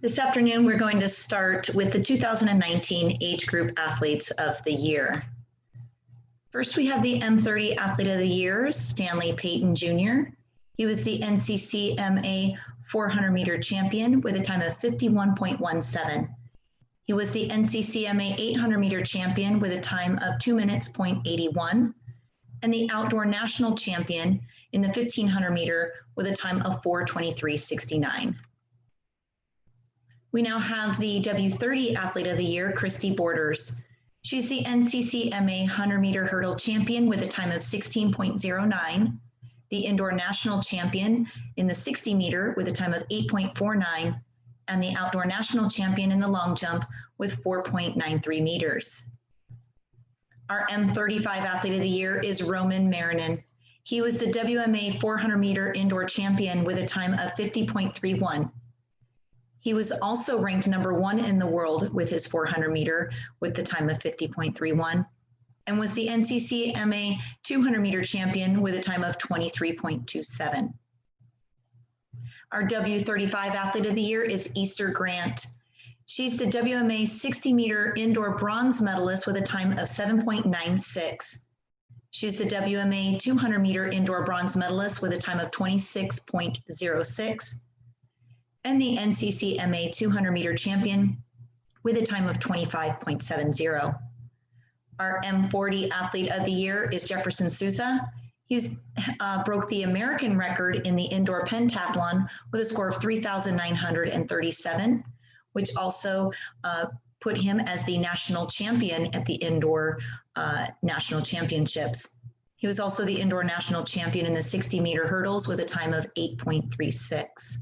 This afternoon, we're going to start with the 2019 Age Group Athletes of the Year. First, we have the M30 Athlete of the Year, Stanley Payton Jr. He was the NCCMA 400-meter champion with a time of 51.17. He was the NCCMA 800-meter champion with a time of 2 minutes, 0.81, and the outdoor national champion in the 1500-meter with a time of 4:23.69. We now have the W30 Athlete of the Year, Christy Borders. She's the NCCMA 100-meter hurdle champion with a time of 16.09, the indoor national champion in the 60-meter with a time of 8.49, and the outdoor national champion in the long jump with 4.93 meters. Our M35 Athlete of the Year is Roman Marinin. He was the WMA 400-meter indoor champion with a time of 50.31. He was also ranked #1 in the world with his 400-meter with the time of 50.31 and was the NCCMA 200-meter champion with a time of 23.27. Our W35 Athlete of the Year is Easter Grant. She's the WMA 60-meter indoor bronze medalist with a time of 7.96. She's the WMA 200-meter indoor bronze medalist with a time of 26.06. and the NCCMA 200-meter champion with a time of 25.70. Our M40 Athlete of the Year is Jefferson Souza. He broke the American record in the indoor pentathlon with a score of 3,937, which also put him as the national champion at the indoor national championships. He was also the indoor national champion in the 60-meter hurdles with a time of 8.36.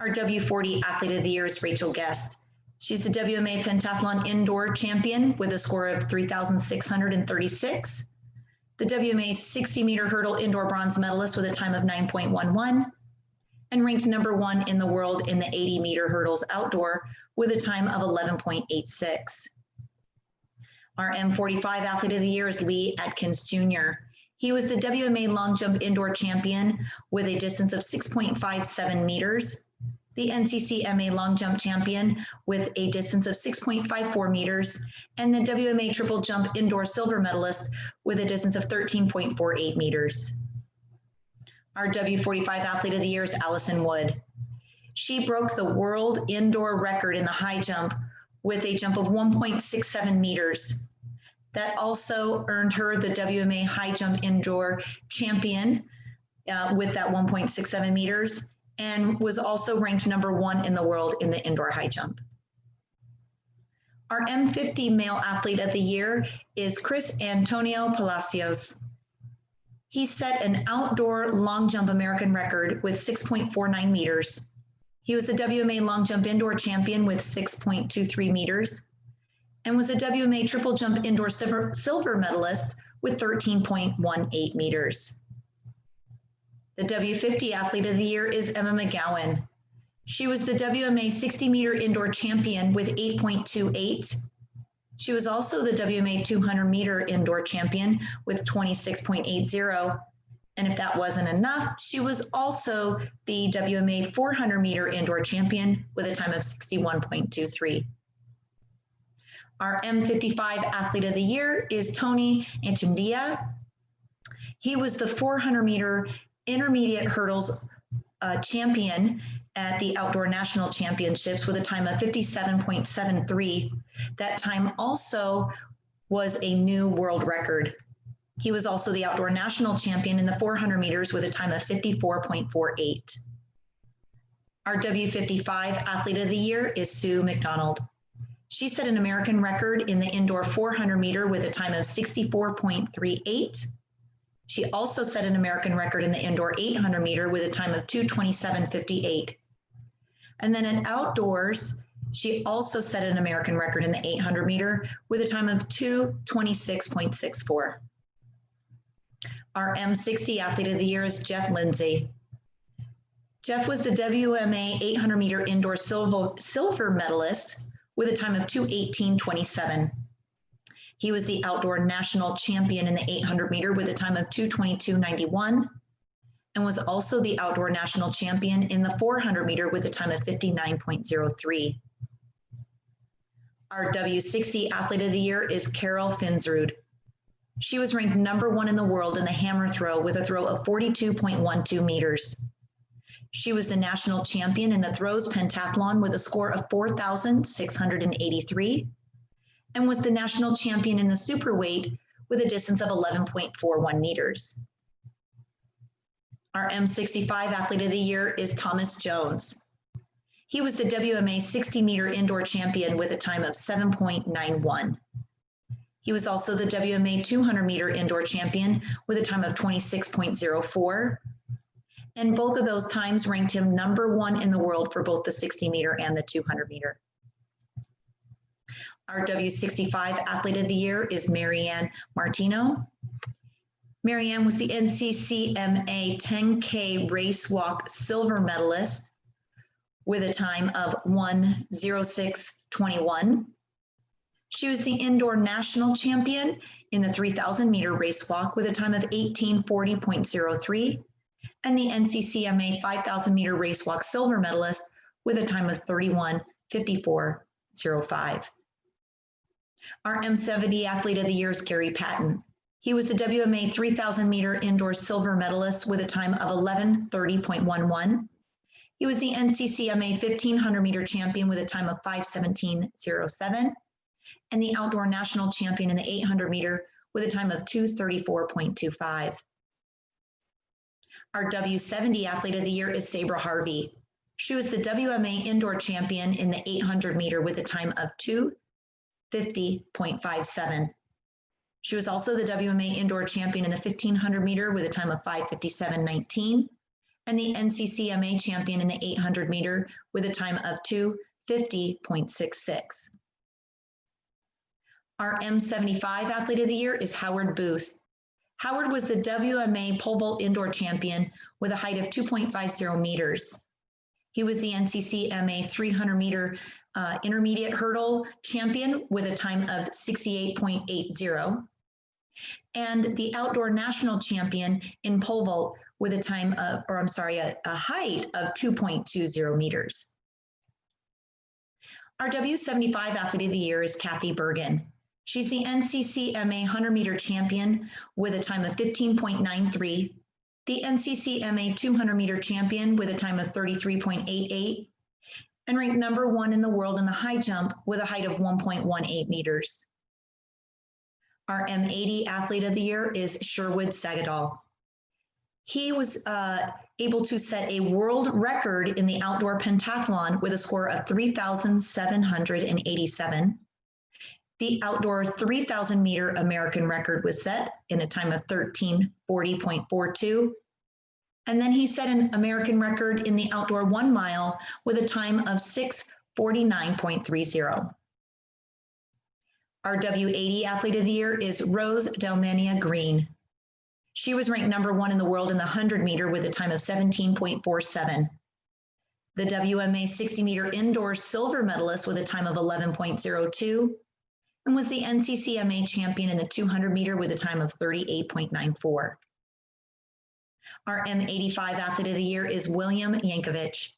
Our W40 Athlete of the Year is Rachel Guest. She's the WMA Pentathlon Indoor Champion with a score of 3,636, the WMA 60-meter hurdle indoor bronze medalist with a time of 9.11, and ranked #1 in the world in the 80-meter hurdles outdoor with a time of 11.86. Our M45 Athlete of the Year is Lee Atkins Jr. He was the WMA long jump indoor champion with a distance of 6.57 meters, the NCCMA long jump champion with a distance of 6.54 meters, and the WMA triple jump indoor silver medalist with a distance of 13.48 meters. Our W45 Athlete of the Year is Allison Wood. She broke the world indoor record in the high jump with a jump of 1.67 meters. That also earned her the WMA high jump indoor champion with that 1.67 meters, and was also ranked #1 in the world in the indoor high jump. Our M50 Male Athlete of the Year is Chris Antonio Palacios. He set an outdoor long jump American record with 6.49 meters. He was the WMA long jump indoor champion with 6.23 meters and was a WMA triple jump indoor silver medalist with 13.18 meters. The W50 Athlete of the Year is Emma McGowan. She was the WMA 60-meter indoor champion with 8.28. She was also the WMA 200-meter indoor champion with 26.80. And if that wasn't enough, she was also the WMA 400-meter indoor champion with a time of 61.23. Our M55 Athlete of the Year is Tony Echeandia. He was the 400-meter intermediate hurdles champion at the Outdoor National Championships with a time of 57.73. That time also was a new world record. He was also the Outdoor National Champion in the 400 meters with a time of 54.48. Our W55 Athlete of the Year is Sue McDonald. She set an American record in the indoor 400 meter with a time of 64.38. She also set an American record in the indoor 800 meter with a time of 2:27.58. And then in outdoors, she also set an American record in the 800 meter with a time of 2:26.64. Our M60 Athlete of the Year is Jeff Lindsay. Jeff was the WMA 800 meter indoor silver medalist with a time of 2:18.27. He was the outdoor national champion in the 800 meter with a time of 2:22.91. and was also the outdoor national champion in the 400 meter with a time of 59.03. Our W60 Athlete of the Year is Carol Finsrud. She was ranked #1 in the world in the hammer throw with a throw of 42.12 meters. She was the national champion in the throws pentathlon with a score of 4,683 and was the national champion in the superweight with a distance of 11.41 meters. Our M65 Athlete of the Year is Thomas Jones. He was the WMA 60-meter indoor champion with a time of 7.91. He was also the WMA 200-meter indoor champion with a time of 26.04. And both of those times ranked him #1 in the world for both the 60-meter and the 200-meter. Our W65 Athlete of the Year is Marianne Martino. Marianne was the NCCMA 10K Racewalk silver medalist with a time of 1:06:21. She was the indoor national champion in the 3,000-meter racewalk with a time of 18:40.03, and the NCCMA 5,000-meter racewalk silver medalist with a time of 31:54.05. Our M70 Athlete of the Year is Gary Patton. He was the WMA 3,000-meter indoor silver medalist with a time of 11:30.11. He was the NCCMA 1,500-meter champion with a time of 5:17.07, and the outdoor national champion in the 800-meter with a time of 2:34.25. Our W70 Athlete of the Year is Sabra Harvey. She was the WMA indoor champion in the 800-meter with a time of 2:50.57. She was also the WMA indoor champion in the 1,500-meter with a time of 5:57.19, and the NCCMA champion in the 800-meter with a time of 2:50.66. Our M75 Athlete of the Year is Howard Booth. Howard was the WMA pole vault indoor champion with a height of 2.50 meters. He was the NCCMA 300-meter intermediate hurdle champion with a time of 68.80, and the outdoor national champion in pole vault with a time of, a height of 2.20 meters. Our W75 Athlete of the Year is Kathy Bergen. She's the NCCMA 100-meter champion with a time of 15.93, the NCCMA 200-meter champion with a time of 33.88, and ranked #1 in the world in the high jump with a height of 1.18 meters. Our M80 Athlete of the Year is Sherwood Sagedahl. He was able to set a world record in the outdoor pentathlon with a score of 3,787. The outdoor 3,000-meter American record was set in a time of 13:40.42. And then he set an American record in the outdoor 1 mile with a time of 6:49.30. Our W80 Athlete of the Year is Rose Delmenia Green. She was ranked #1 in the world in the 100-meter with a time of 17.47. The WMA 60-meter indoor silver medalist with a time of 11.02, and was the NCCMA champion in the 200-meter with a time of 38.94. Our M85 Athlete of the Year is William Yankovic.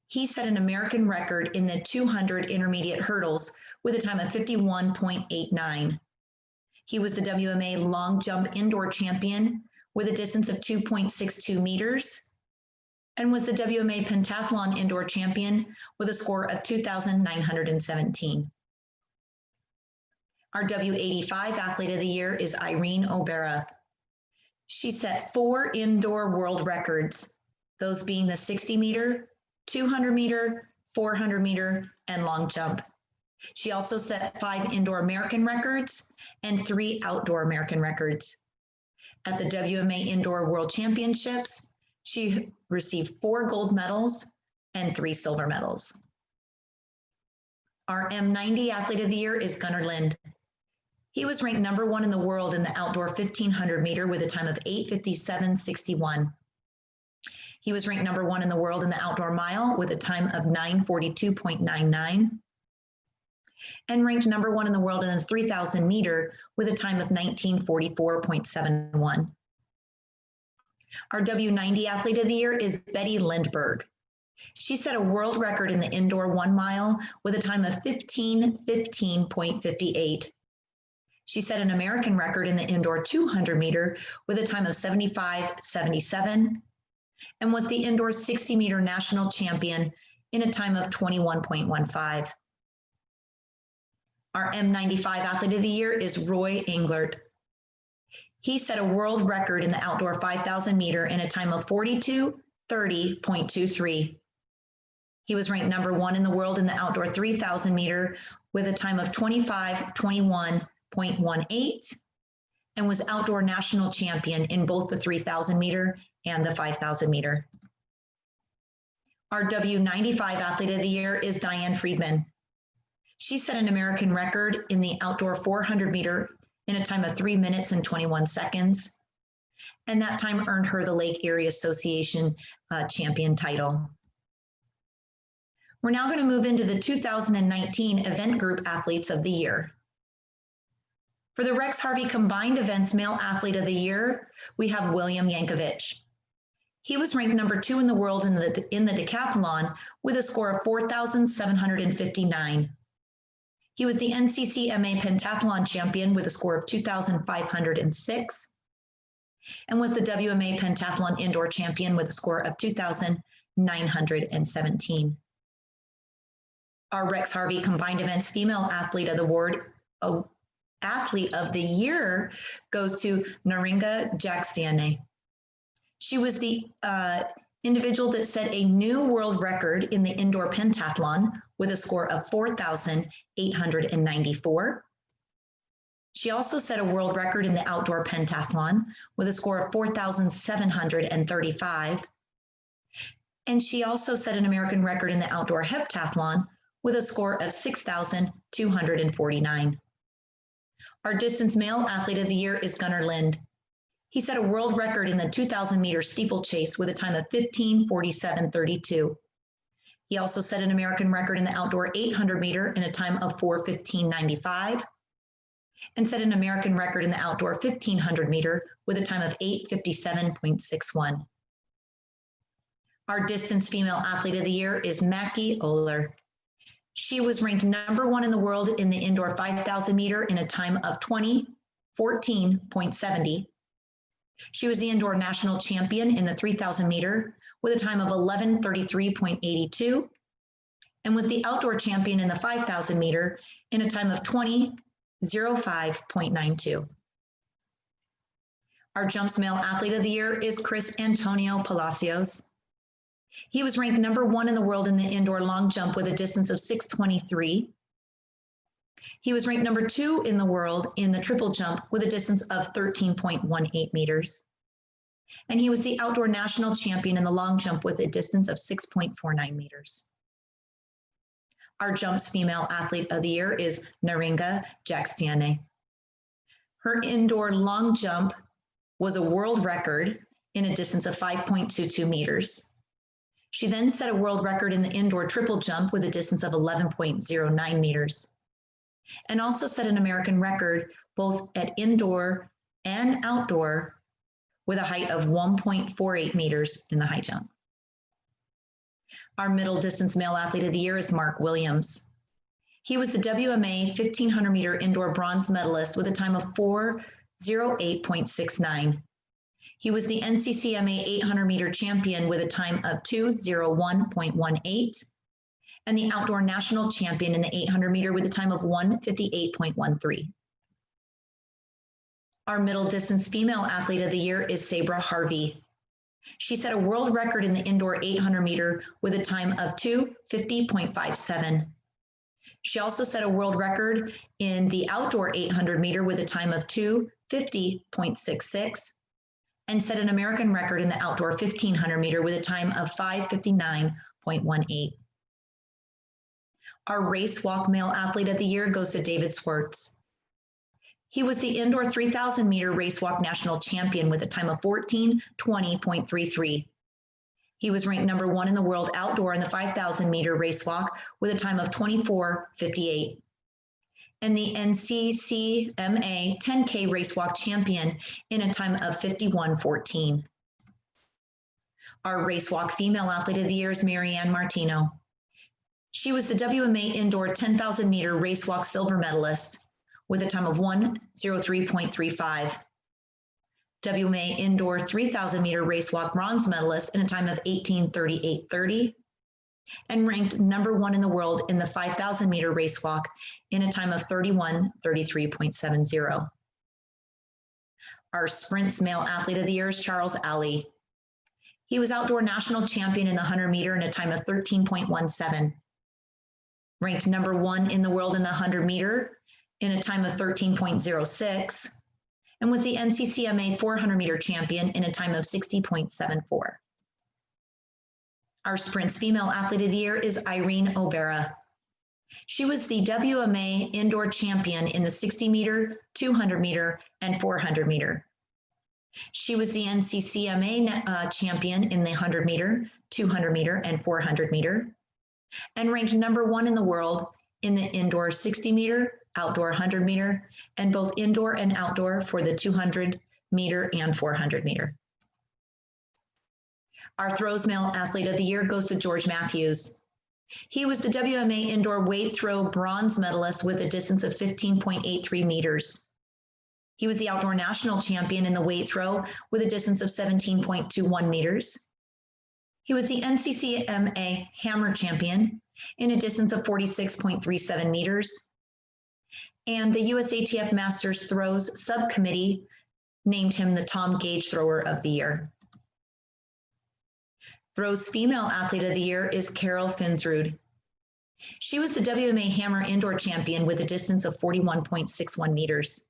He set an American record in the 200 intermediate hurdles with a time of 51.89. He was the WMA long jump indoor champion with a distance of 2.62 meters, and was the WMA pentathlon indoor champion with a score of 2,917. Our W85 Athlete of the Year is Irene Obera. She set 4 indoor world records, those being the 60-meter, 200-meter, 400-meter, and long jump. She also set 5 indoor American records and 3 outdoor American records. At the WMA Indoor World Championships, she received 4 gold medals and 3 silver medals. Our M90 Athlete of the Year is Gunnar Lind. He was ranked #1 in the world in the outdoor 1,500 meter with a time of 8:57.61. He was ranked #1 in the world in the outdoor mile with a time of 9:42.99. And ranked #1 in the world in the 3,000 meter with a time of 19:44.71. Our W90 Athlete of the Year is Betty Lindbergh. She set a world record in the indoor 1 mile with a time of 15:15.58. She set an American record in the indoor 200 meter with a time of 75:77 and was the indoor 60 meter national champion in a time of 21.15. Our M95 Athlete of the Year is Roy Englert. He set a world record in the outdoor 5,000 meter in a time of 42:30.23. He was ranked number 1 in the world in the outdoor 3,000 meter with a time of 25:21.18 and was outdoor national champion in both the 3,000 meter and the 5,000 meter. Our W95 Athlete of the Year is Diane Friedman. She set an American record in the outdoor 400 meter in a time of 3 minutes and 21 seconds, and that time earned her the Lake Erie Association champion title. We're now going to move into the 2019 Event Group Athletes of the Year. For the Rex Harvey Combined Events Male Athlete of the Year, we have William Yankovic. He was ranked number 2 in the world in the decathlon with a score of 4,759. He was the NCCMA pentathlon champion with a score of 2,506 and was the WMA pentathlon indoor champion with a score of 2,917. Our Rex Harvey Combined Events Female Athlete of the Year goes to Neringa Jakstiene. She was the individual that set a new world record in the indoor pentathlon with a score of 4,894. She also set a world record in the outdoor pentathlon with a score of 4,735. And she also set an American record in the outdoor heptathlon with a score of 6,249. Our distance male athlete of the year is Gunnar Lind. He set a world record in the 2,000 meter steeplechase with a time of 15:47.32. He also set an American record in the outdoor 800 meter in a time of 4:15.95 and set an American record in the outdoor 1,500 meter with a time of 8:57.61. Our distance female athlete of the year is Mackie Oler. She was ranked number 1 in the world in the indoor 5,000 meter in a time of 20:14.70. She was the indoor national champion in the 3,000 meter with a time of 11:33.82 and was the outdoor champion in the 5,000 meter in a time of 20:05.92. Our jumps male athlete of the year is Chris Antonio Palacios. He was ranked number 1 in the world in the indoor long jump with a distance of 6:23. He was ranked number 2 in the world in the triple jump with a distance of 13.18 meters. And he was the outdoor national champion in the long jump with a distance of 6.49 meters. Our jumps female athlete of the year is Neringa Jakstiene. Her indoor long jump was a world record in a distance of 5.22 meters. She then set a world record in the indoor triple jump with a distance of 11.09 meters, and also set an American record both at indoor and outdoor with a height of 1.48 meters in the high jump. Our middle distance male athlete of the year is Mark Williams. He was the WMA 1,500 meter indoor bronze medalist with a time of 4:08.69. He was the NCCMA 800 meter champion with a time of 2:01.18 and the outdoor national champion in the 800 meter with a time of 1:58.13. Our middle distance female athlete of the year is Sabra Harvey. She set a world record in the indoor 800 meter with a time of 2:50.57. She also set a world record in the outdoor 800 meter with a time of 2:50.66 and set an American record in the outdoor 1,500 meter with a time of 5:59.18. Our Racewalk male athlete of the year goes to David Swarts. He was the indoor 3,000 meter Racewalk national champion with a time of 14:20.33. He was ranked number 1 in the world outdoor in the 5,000 meter Racewalk with a time of 24:58. And the NCCMA 10K Racewalk champion in a time of 51:14. Our Racewalk Female Athlete of the Year is Marianne Martino. She was the WMA Indoor 10,000 meter Racewalk silver medalist with a time of 1:03.35. WMA Indoor 3,000 meter Racewalk bronze medalist in a time of 18:38.30, and ranked #1 in the world in the 5,000 meter Racewalk in a time of 31:33.70. Our Sprints Male Athlete of the Year is Charles Alley. He was outdoor national champion in the 100 meter in a time of 13.17. Ranked #1 in the world in the 100 meter in a time of 13.06, and was the NCCMA 400 meter champion in a time of 60.74. Our Sprints Female Athlete of the Year is Irene Obera. She was the WMA Indoor champion in the 60 meter, 200 meter, and 400 meter. She was the NCCMA champion in the 100 meter, 200 meter, and 400 meter, and ranked #1 in the world in the indoor 60 meter, outdoor 100 meter, and both indoor and outdoor for the 200 meter and 400 meter. Our Throws Male Athlete of the Year goes to George Mathews. He was the WMA Indoor Weight Throw bronze medalist with a distance of 15.83 meters. He was the outdoor national champion in the weight throw with a distance of 17.21 meters. He was the NCCMA hammer champion in a distance of 46.37 meters. And the USATF Masters Throws Subcommittee named him the Tom Gage Thrower of the Year. Throws Female Athlete of the Year is Carol Finsrud. She was the WMA Hammer Indoor Champion with a distance of 41.61 meters.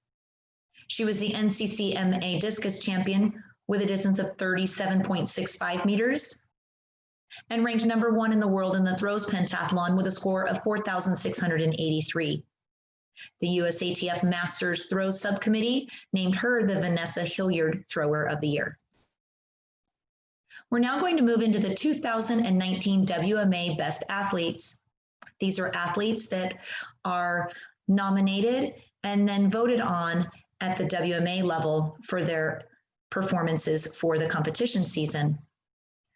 She was the NCCMA Discus Champion with a distance of 37.65 meters, and ranked #1 in the world in the throws pentathlon with a score of 4,683. The USATF Masters Throws Subcommittee named her the Vanessa Hilliard Thrower of the Year. We're now going to move into the 2019 WMA Best Athletes. These are athletes that are nominated and then voted on at the WMA level for their performances for the competition season.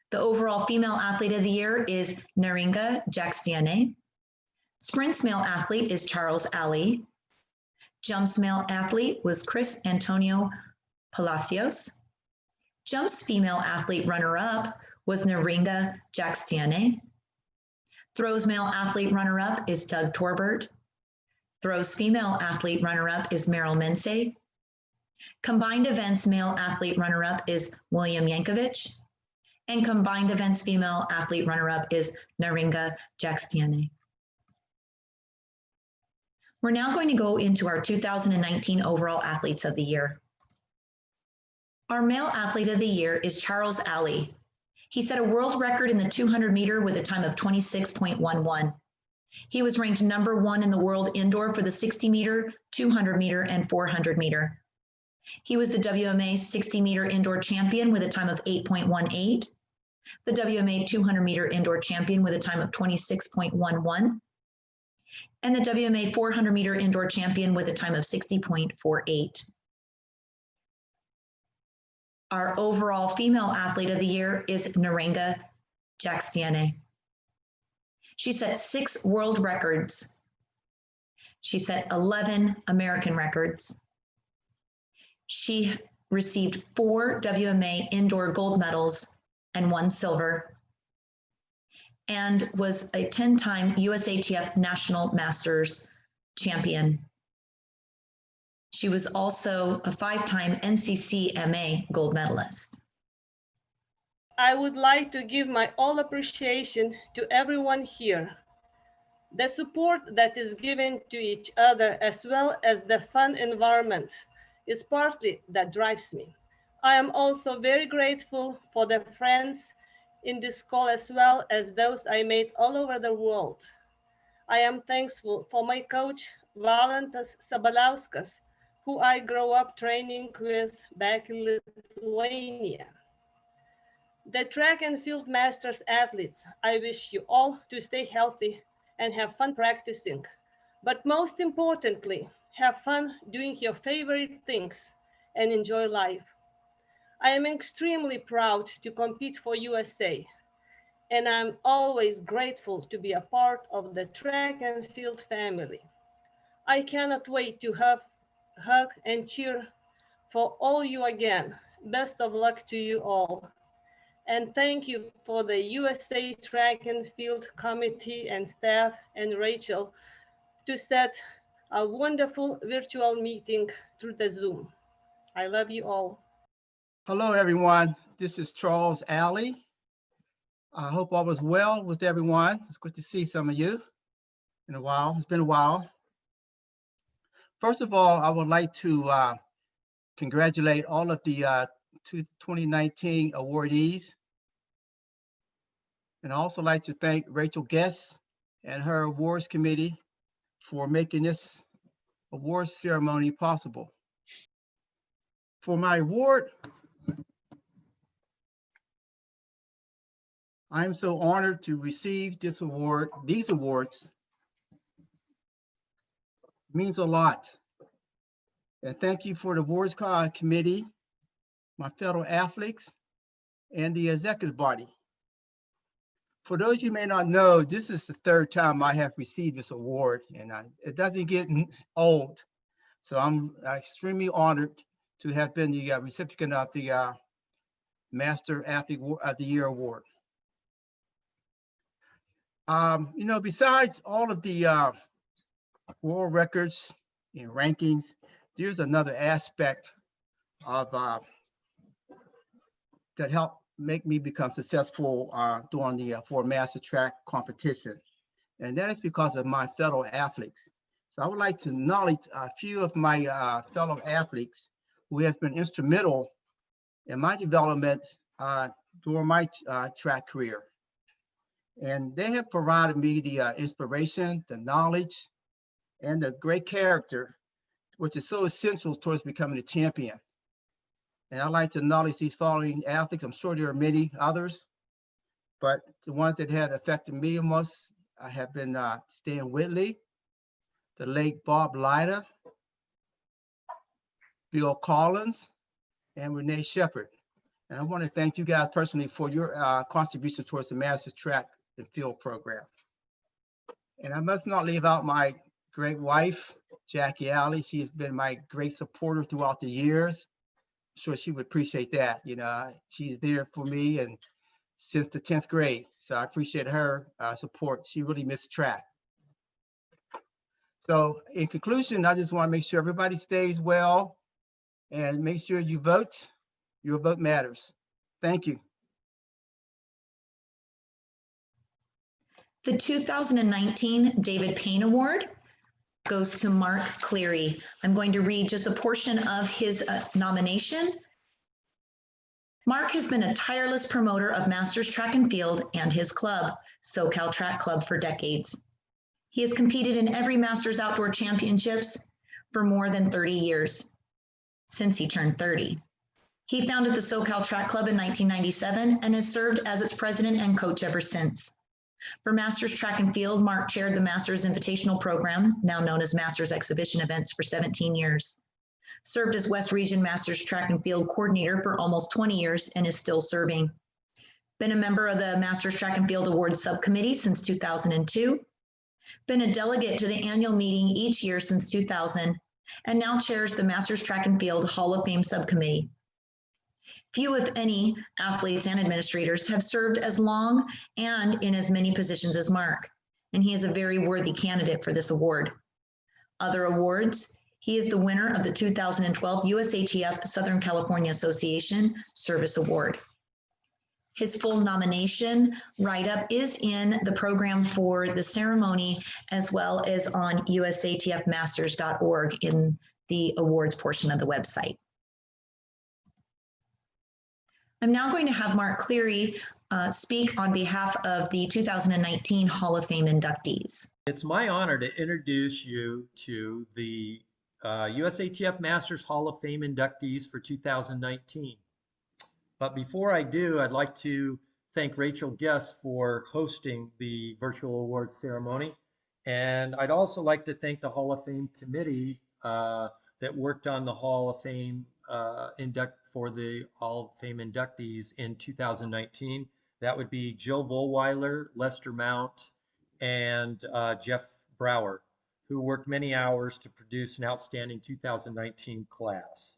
The overall Female Athlete of the Year is Neringa Jakstiene. Sprints Male Athlete is Charles Alley. Jumps Male Athlete was Chris Antonio Palacios. Jumps Female Athlete Runner-Up was Neringa Jakstiene. Throws Male Athlete Runner-Up is Doug Torbert. Throws Female Athlete Runner-Up is Meryl Menseh. Combined Events Male Athlete Runner-Up is William Yankovic. And Combined Events Female Athlete Runner-Up is Neringa Jakstiene. We're now going to go into our 2019 Overall Athletes of the Year. Our Male Athlete of the Year is Charles Alley. He set a world record in the 200 meter with a time of 26.11. He was ranked #1 in the world indoor for the 60 meter, 200 meter, and 400 meter. He was the WMA 60 meter indoor champion with a time of 8.18, the WMA 200 meter indoor champion with a time of 26.11, and the WMA 400 meter indoor champion with a time of 60.48. Our overall Female Athlete of the Year is Neringa Jakstiene. She set 6 world records. She set 11 American records. She received 4 WMA indoor gold medals and 1 silver, and was a 10-time USATF National Masters champion. She was also a 5-time NCCMA gold medalist. I would like to give my all appreciation to everyone here. The support that is given to each other, as well as the fun environment, is partly that drives me. I am also very grateful for the friends in this call, as well as those I made all over the world. I am thankful for my coach, Valentas Sabalauskas, who I grew up training with back in Lithuania. The track and field masters athletes, I wish you all to stay healthy and have fun practicing, but most importantly, have fun doing your favorite things and enjoy life. I am extremely proud to compete for USA, and I'm always grateful to be a part of the track and field family. I cannot wait to hug and cheer for all you again. Best of luck to you all. And thank you for the USA Track and Field Committee and staff and Rachel to set a wonderful virtual meeting through the Zoom. I love you all. Hello, everyone. This is Charles Alley. I hope all was well with everyone. It's good to see some of you in a while. It's been a while. First of all, I would like to congratulate all of the 2019 awardees. And I also like to thank Rachel Guest and her awards committee for making this awards ceremony possible. For my award, I am so honored to receive this award. These awards means a lot. And thank you for the awards committee, my fellow athletes, and the executive body. For those you may not know, this is the third time I have received this award, and it doesn't get old. So I'm extremely honored to have been the recipient of the Master Athlete of the Year Award. You know, besides all of the world records and rankings, there's another aspect of that helped make me become successful during the for Master Track competition. And that is because of my fellow athletes. So I would like to acknowledge a few of my fellow athletes who have been instrumental in my development during my track career. And they have provided me the inspiration, the knowledge, and the great character, which is so essential towards becoming a champion. And I'd like to acknowledge these following athletes. I'm sure there are many others, but the ones that have affected me most have been Stan Whitley, the late Bob Leiter, Bill Collins, and Renee Shepard. And I want to thank you guys personally for your contribution towards the Masters Track and Field program. And I must not leave out my great wife, Jackie Alley. She has been my great supporter throughout the years. I'm sure she would appreciate that. You know, she's there for me and since the 10th grade. So I appreciate her support. She really missed track. So in conclusion, I just want to make sure everybody stays well and make sure you vote. Your vote matters. Thank you. The 2019 David Payne Award goes to Mark Cleary. I'm going to read just a portion of his nomination. Mark has been a tireless promoter of Masters Track and Field and his club, SoCal Track Club, for decades. He has competed in every Masters Outdoor Championships for more than 30 years, since he turned 30. He founded the SoCal Track Club in 1997 and has served as its president and coach ever since. For Masters Track and Field, Mark chaired the Masters Invitational Program, now known as Masters Exhibition Events, for 17 years. Served as West Region Masters Track and Field Coordinator for almost 20 years and is still serving. Been a member of the Masters Track and Field Awards Subcommittee since 2002. Been a delegate to the annual meeting each year since 2000, and now chairs the Masters Track and Field Hall of Fame Subcommittee. Few, if any, athletes and administrators have served as long and in as many positions as Mark, and he is a very worthy candidate for this award. Other awards: he is the winner of the 2012 USATF Southern California Association Service Award. His full nomination write-up is in the program for the ceremony, as well as on usatfmasters.org in the awards portion of the website. I'm now going to have Mark Cleary speak on behalf of the 2019 Hall of Fame inductees. It's my honor to introduce you to the USATF Masters Hall of Fame inductees for 2019. But before I do, I'd like to thank Rachel Guest for hosting the virtual awards ceremony. And I'd also like to thank the Hall of Fame committee that worked on the Hall of Fame for the Hall of Fame inductees in 2019. That would be Jill Vollweiler, Lester Mount, and Jeff Brower, who worked many hours to produce an outstanding 2019 class.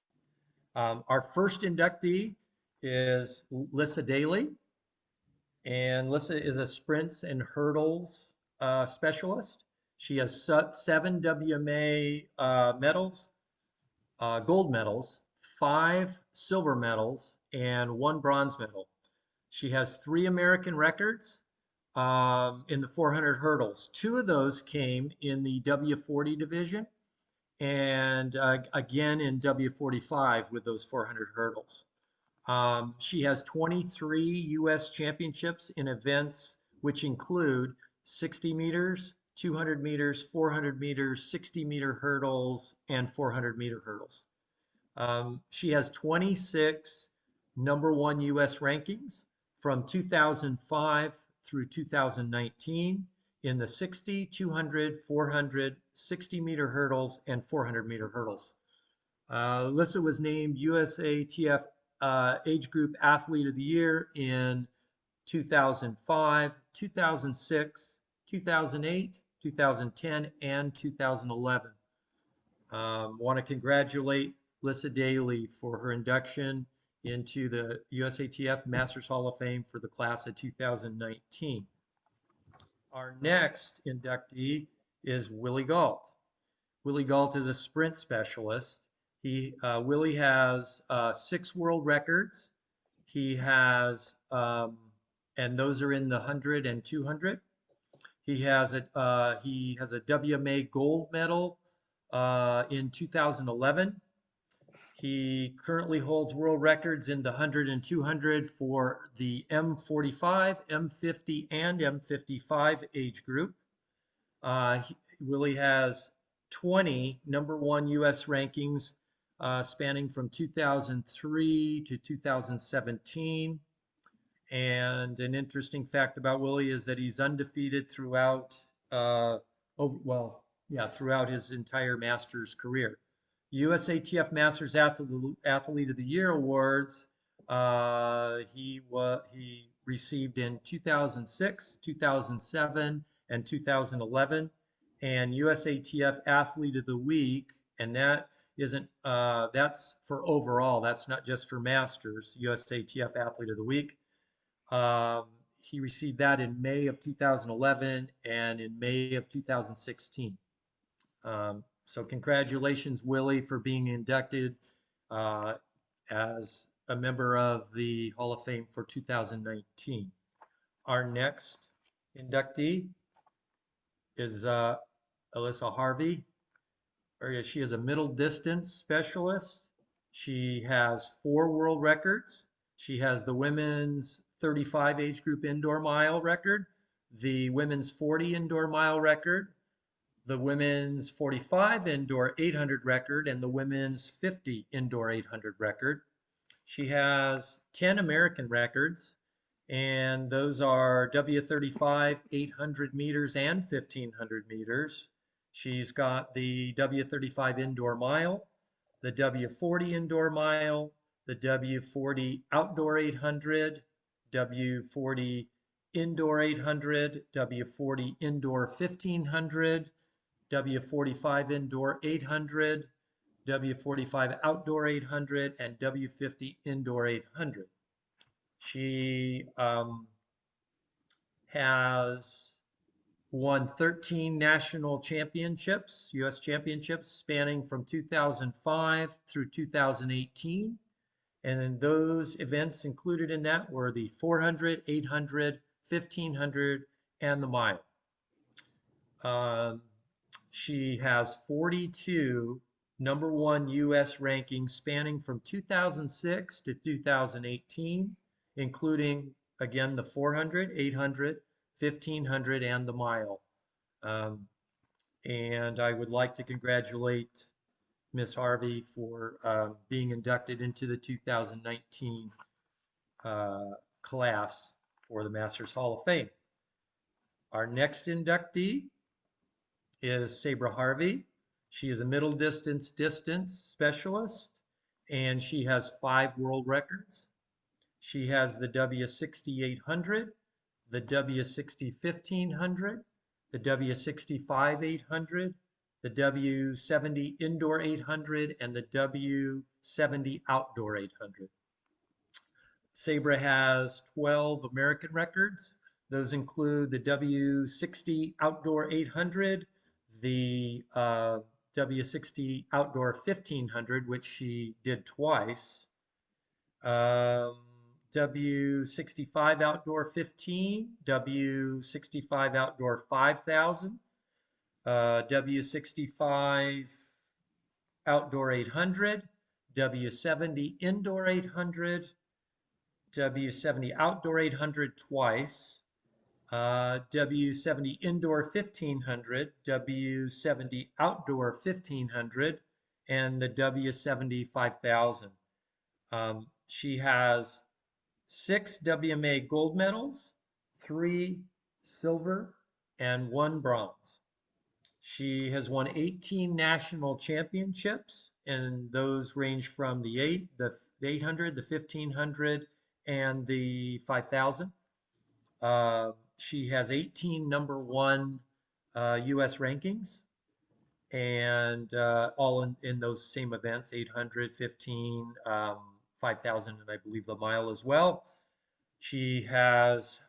Our first inductee is Lissa Daly, and Lissa is a sprints and hurdles specialist. She has 7 WMA medals, gold medals, 5 silver medals, and 1 bronze medal. She has 3 American records in the 400 hurdles. 2 of those came in the W40 division, and again in W45 with those 400 hurdles. She has 23 U.S. championships in events which include 60 meters, 200 meters, 400 meters, 60-meter hurdles, and 400-meter hurdles. She has 26 #1 U.S. rankings from 2005 through 2019 in the 60, 200, 400, 60-meter hurdles, and 400-meter hurdles. Lissa was named USATF Age Group Athlete of the Year in 2005, 2006, 2008, 2010, and 2011. Want to congratulate Lissa Daly for her induction into the USATF Masters Hall of Fame for the class of 2019. Our next inductee is Willie Galt. Willie Galt is a sprint specialist. Willie has 6 world records. He has, and those are in the 100 and 200. He has a WMA gold medal in 2011. He currently holds world records in the 100 and 200 for the M45, M50, and M55 age group. Willie has 20 #1 U.S. rankings spanning from 2003 to 2017. And an interesting fact about Willie is that he's undefeated throughout, throughout his entire Masters career. USATF Masters Athlete of the Year awards he received in 2006, 2007, and 2011, and USATF Athlete of the Week, and that isn't that's for overall. That's not just for Masters. USATF Athlete of the Week. He received that in May of 2011 and in May of 2016. So congratulations, Willie, for being inducted as a member of the Hall of Fame for 2019. Our next inductee is Alyssa Harvey. She is a middle distance specialist. She has 4 world records. She has the women's 35 age group indoor mile record, the women's 40 indoor mile record, the women's 45 indoor 800 record, and the women's 50 indoor 800 record. She has 10 American records, and those are W35, 800 meters, and 1500 meters. She's got the W35 indoor mile, the W40 indoor mile, the W40 outdoor 800, W40 indoor 800, W40 indoor 1500, W45 indoor 800, W45 outdoor 800, and W50 indoor 800. She has won 13 national championships, U.S. championships, spanning from 2005 through 2018. And then those events included in that were the 400, 800, 1500, and the mile. She has 42 #1 U.S. rankings spanning from 2006 to 2018, including, again, the 400, 800, 1500, and the mile. And I would like to congratulate Ms. Harvey for being inducted into the 2019 class for the Masters Hall of Fame. Our next inductee is Sabra Harvey. She is a middle distance specialist, and she has 5 world records. She has the W60 800, the W60 1500, the W65 800, the W70 indoor 800, and the W70 outdoor 800. Sabra has 12 American records. Those include the W60 outdoor 800, the W60 outdoor 1500, which she did twice, W65 outdoor 15, W65 outdoor 5000, W65 outdoor 800, W70 indoor 800, W70 outdoor 800 twice, W70 indoor 1500, W70 outdoor 1500, and the W70 5000. She has 6 WMA gold medals, 3 silver, and 1 bronze. She has won 18 national championships, and those range from the 800, the 1500, and the 5000. She has 18 #1 US rankings, and all in those same events, 800, 15, 5,000, and I believe the mile as well. She has,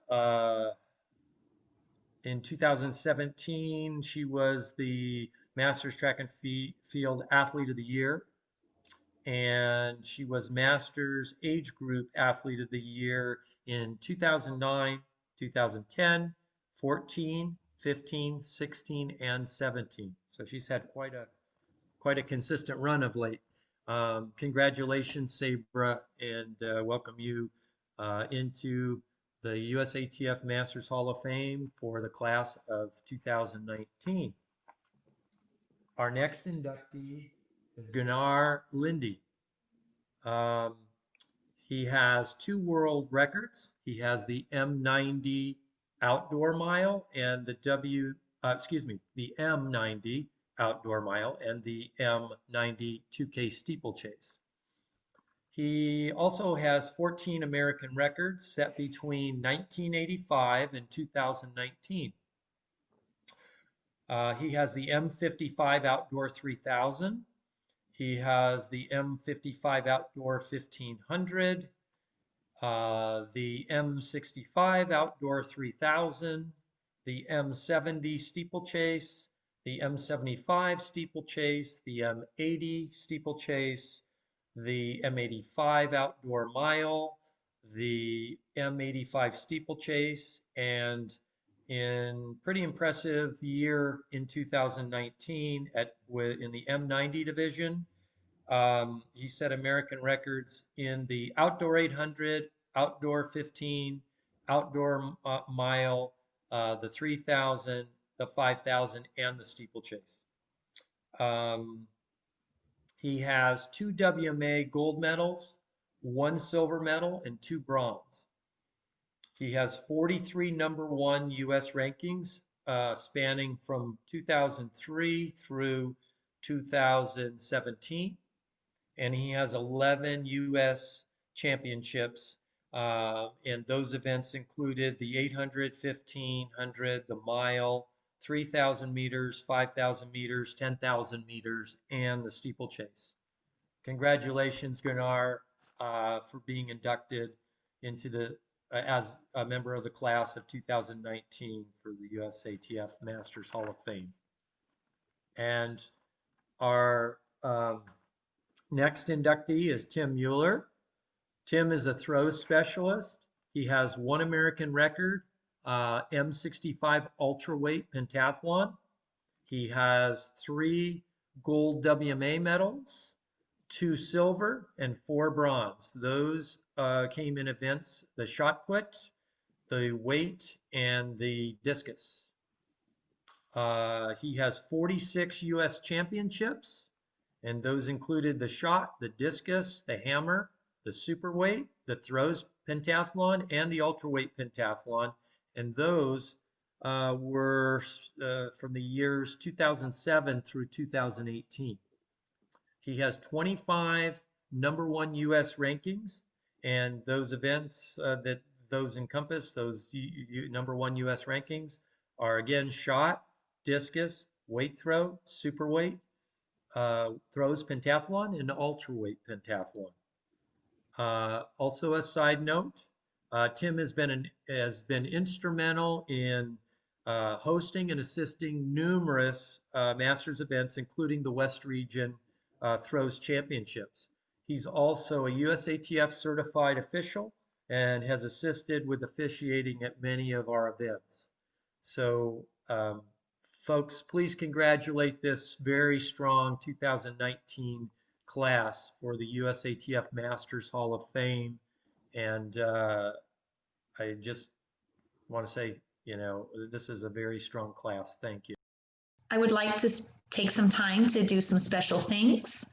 in 2017, she was the Masters Track and Field Athlete of the Year, and she was Masters Age Group Athlete of the Year in 2009, 2010, 14, 15, 16, and 17. So she's had quite a consistent run of late. Congratulations, Sabra, and welcome you into the USATF Masters Hall of Fame for the class of 2019. Our next inductee is Gunnar Lindy. He has 2 world records. He has the M90 outdoor mile and the the M90 outdoor mile and the M90 2K steeplechase. He also has 14 American records set between 1985 and 2019. He has the M55 outdoor 3000. He has the M55 outdoor 1500, the M65 outdoor 3000, the M70 steeplechase, the M75 steeplechase, the M80 steeplechase, the M85 outdoor mile, the M85 steeplechase, and in pretty impressive year in 2019 in the M90 division. He set American records in the outdoor 800, outdoor 15, outdoor mile, the 3000, the 5000, and the steeplechase. He has 2 WMA gold medals, 1 silver medal, and 2 bronze. He has 43 #1 US rankings, spanning from 2003 through 2017. And he has 11 US championships, and those events included the 800, 1500, the mile, 3,000 meters, 5,000 meters, 10,000 meters, and the steeplechase. Congratulations, Gunnar, for being inducted into as a member of the class of 2019 for the USATF Masters Hall of Fame. And our next inductee is Tim Mueller. Tim is a throw specialist. He has 1 American record, M65 ultraweight pentathlon. He has 3 gold WMA medals, 2 silver, and 4 bronze. Those came in events, the shot put, the weight, and the discus. He has 46 US championships, and those included the shot, the discus, the hammer, the superweight, the throws pentathlon, and the ultraweight pentathlon. And those were from the years 2007 through 2018. He has 25 #1 US rankings, and those events that those encompass, those #1 US rankings are again shot, discus, weight throw, super weight, throws pentathlon, and ultra weight pentathlon. Also a side note, Tim has been instrumental in hosting and assisting numerous Masters events, including the West Region Throws Championships. He's also a USATF certified official and has assisted with officiating at many of our events. So folks, please congratulate this very strong 2019 class for the USATF Masters Hall of Fame. And I just want to say, you know, this is a very strong class. Thank you. I would like to take some time to do some special thanks.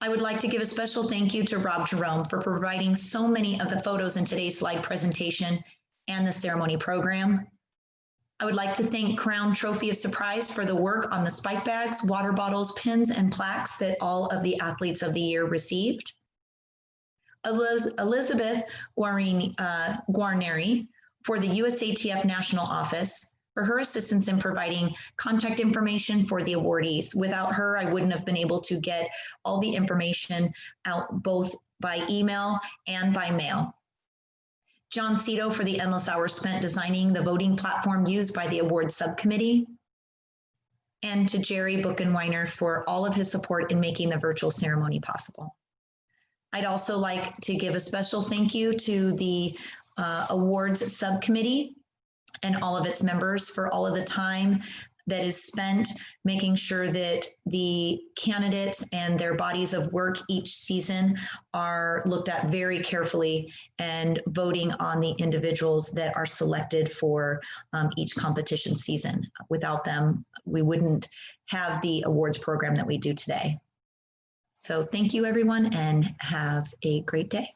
I would like to give a special thank you to Rob Jerome for providing so many of the photos in today's slide presentation and the ceremony program. I would like to thank Crown Trophy of Surprise for the work on the spike bags, water bottles, pins, and plaques that all of the athletes of the year received. Elizabeth Guarneri for the USATF National Office for her assistance in providing contact information for the awardees. Without her, I wouldn't have been able to get all the information out both by email and by mail. John Cito for the endless hours spent designing the voting platform used by the awards subcommittee. And to Jerry Buchenweiner for all of his support in making the virtual ceremony possible. I'd also like to give a special thank you to the awards subcommittee and all of its members for all of the time that is spent making sure that the candidates and their bodies of work each season are looked at very carefully and voting on the individuals that are selected for each competition season. Without them, we wouldn't have the awards program that we do today. So thank you, everyone, and have a great day.